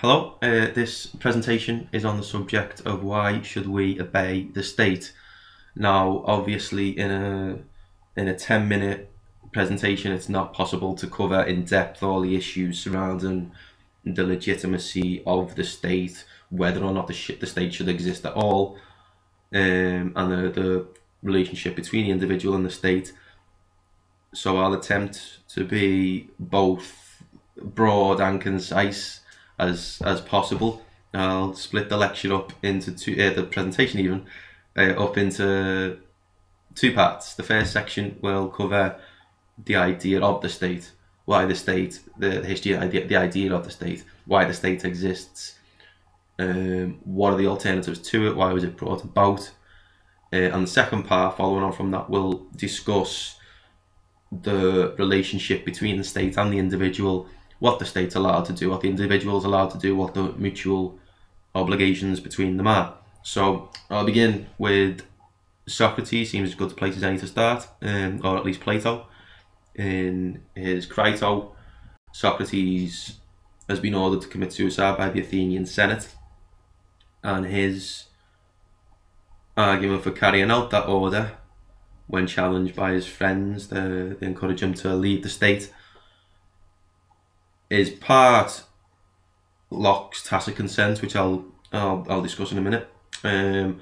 Hello, this presentation is on the subject of why should we obey the state. Now, obviously, in a 10-minute presentation, it's not possible to cover in depth all the issues surrounding the legitimacy of the state, whether or not the state should exist at all, and the relationship between the individual and the state. So I'll attempt to be both broad and concise as possible. I'll split the lecture up into the presentation even up into two parts. The first section will cover the idea of the state, why the state, the history, the idea of the state, why the state exists, what are the alternatives to it, why was it brought about, and the second part, following on from that, will discuss the relationship between the state and the individual, what the state's allowed to do, what the individual's allowed to do, what the mutual obligations between them are. So I'll begin with Socrates. Seems as good a place as any to start, or at least Plato. In his Crito, Socrates has been ordered to commit suicide by the Athenian Senate, and his argument for carrying out that order, when challenged by his friends, they encourage him to leave the state, is part Locke's tacit consent, which I'll discuss in a minute, and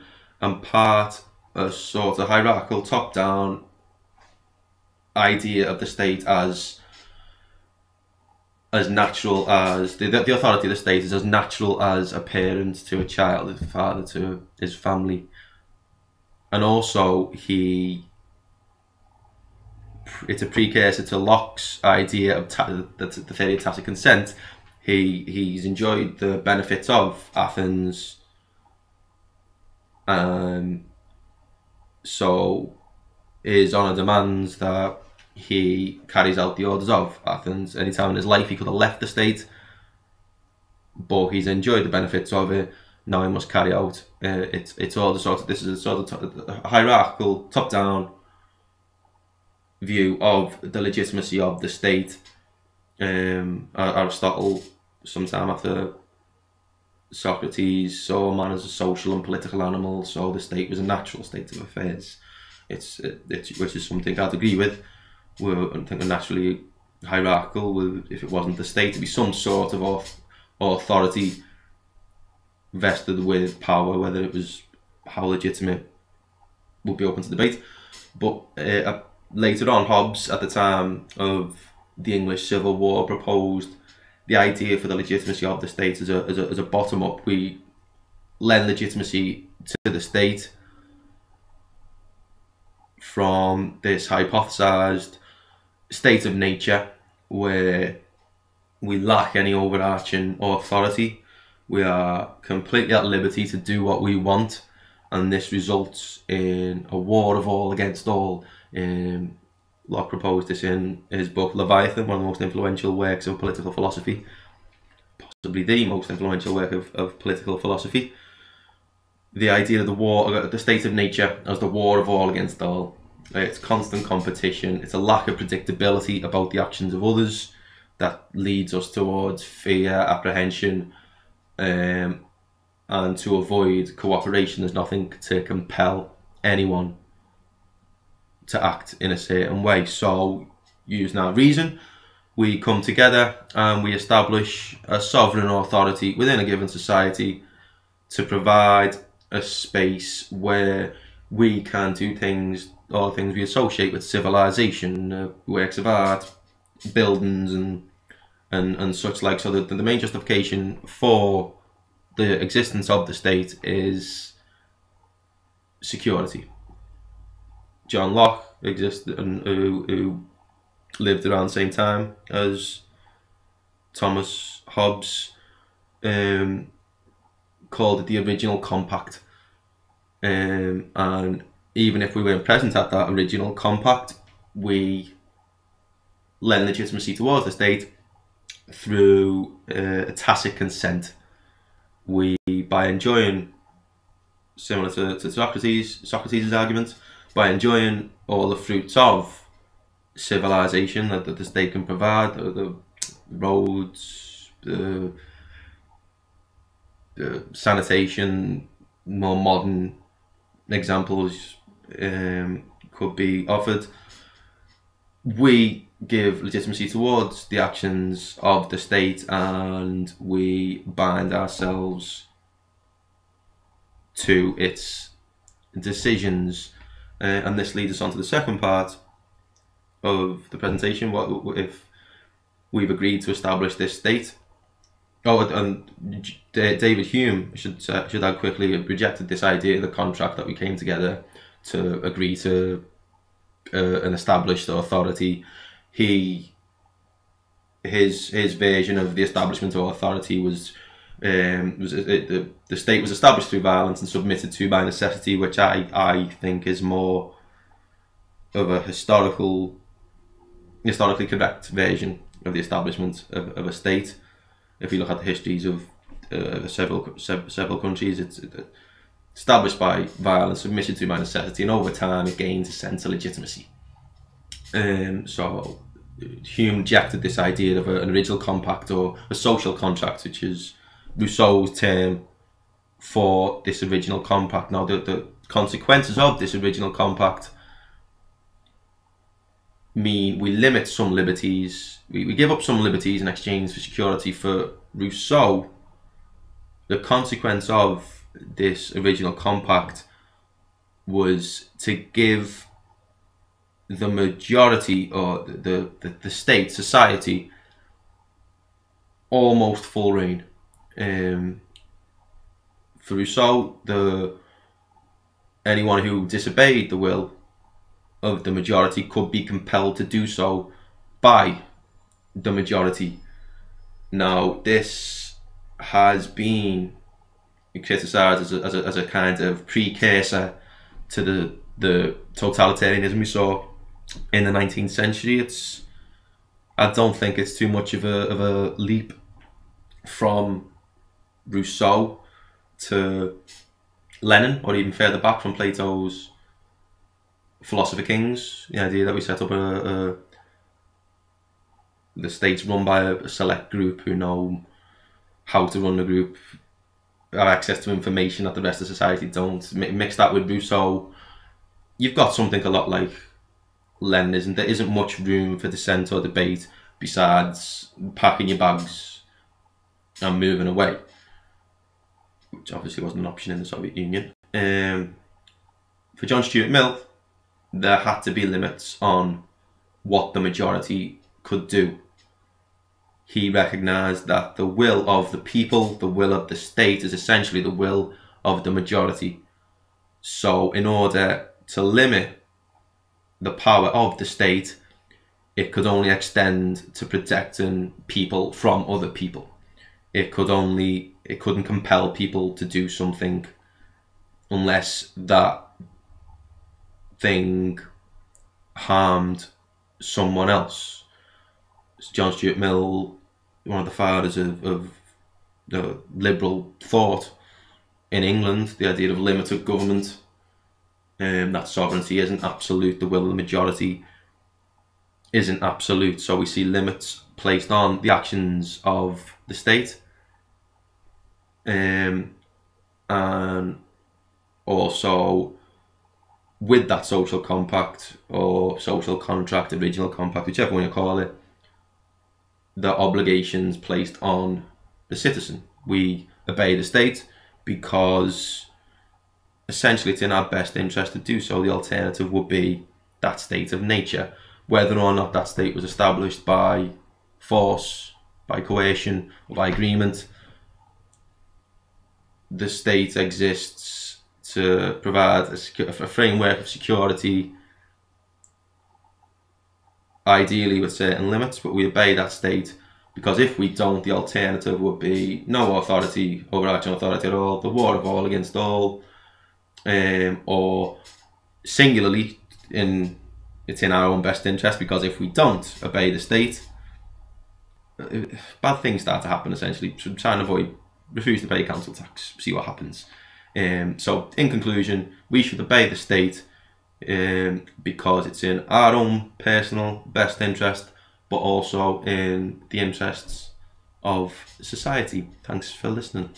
part a sort of hierarchical top-down idea of the state as natural as the authority of the state is as natural as a parent to a child, a father to his family, and also it's a precursor to Locke's idea of the theory of tacit consent. He's enjoyed the benefits of Athens, so his honour demands that he carries out the orders of Athens. Any time in his life he could have left the state, but he's enjoyed the benefits of it. Now he must carry out it's all the sort of, this is a sort of hierarchical top-down view of the legitimacy of the state. Aristotle, sometime after Socrates, saw man as a social and political animal, so the state was a natural state of affairs. Which is something I'd agree with. I think we're naturally hierarchical. If it wasn't the state, it'd be some sort of authority vested with power. Whether it was how legitimate would be open to debate. But later on, Hobbes, at the time of the English Civil War, proposed the idea for the legitimacy of the state as a bottom-up. We lend legitimacy to the state from this hypothesized state of nature where we lack any overarching authority. We are completely at liberty to do what we want, and this results in a war of all against all. Locke proposed this in his book Leviathan, one of the most influential works of political philosophy, possibly the most influential work of political philosophy. The idea of the war, the state of nature as the war of all against all. It's constant competition, it's a lack of predictability about the actions of others that leads us towards fear, apprehension, and to avoid cooperation. There's nothing to compel anyone to act in a certain way. So, using our reason, we come together and we establish a sovereign authority within a given society to provide a space where we can do things, all things we associate with civilization, works of art, buildings and such like. So the main justification for the existence of the state is security. John Locke existed, and who lived around the same time as Thomas Hobbes, called it the original compact. And even if we weren't present at that original compact, we lend legitimacy towards the state through a tacit consent. We, by enjoying, similar to Socrates' argument, by enjoying all the fruits of civilization that the state can provide, the roads, the sanitation, more modern examples could be offered. We give legitimacy towards the actions of the state, and we bind ourselves to its decisions. And this leads us on to the second part of the presentation. What if we've agreed to establish this state? Oh, and David Hume, should add quickly, rejected this idea, the contract that we came together to agree to an established authority. His version of the establishment of authority was the state was established through violence and submitted to by necessity, which I think is more of a historically correct version of the establishment of a state. If you look at the histories of several countries, it's established by violence, submitted to by necessity, and over time it gains a sense of legitimacy. So Hume rejected this idea of an original compact or a social contract, which is Rousseau's term for this original compact. Now, the consequences of this original compact mean we limit some liberties, we give up some liberties in exchange for security. For Rousseau, the consequence of this original compact was to give the majority, or the state, society, almost full reign. For Rousseau, anyone who disobeyed the will of the majority could be compelled to do so by the majority. Now, this has been criticised as a kind of precursor to the totalitarianism we saw in the 19th century. I don't think it's too much of a leap from Rousseau to Lenin, or even further back from Plato's Philosopher Kings, the idea that we set up the state's run by a select group who know how to run the group, have access to information that the rest of society don't. Mix that with Rousseau, you've got something a lot like Leninism. There isn't much room for dissent or debate besides packing your bags and moving away, which obviously wasn't an option in the Soviet Union. For John Stuart Mill, there had to be limits on what the majority could do. He recognised that the will of the people, the will of the state, is essentially the will of the majority. So in order to limit the power of the state, it could only extend to protecting people from other people. It couldn't compel people to do something unless that thing harmed someone else. John Stuart Mill, one of the fathers of liberal thought in England, the idea of limited government, that sovereignty isn't absolute, the will of the majority isn't absolute, so we see limits placed on the actions of the state. And also with that social compact or social contract, original compact, whichever one you call it, the obligations placed on the citizen. We obey the state because essentially it's in our best interest to do so. The alternative would be that state of nature, whether or not that state was established by force, by coercion, or by agreement. The state exists to provide a framework of security, ideally with certain limits, but we obey that state because if we don't, the alternative would be no authority, overarching authority at all, the war of all against all, or singularly, it's in our own best interest, because if we don't obey the state, bad things start to happen. Essentially, try and refuse to pay council tax, see what happens. So in conclusion, we should obey the state because it's in our own personal best interest, but also in the interests of society. Thanks for listening.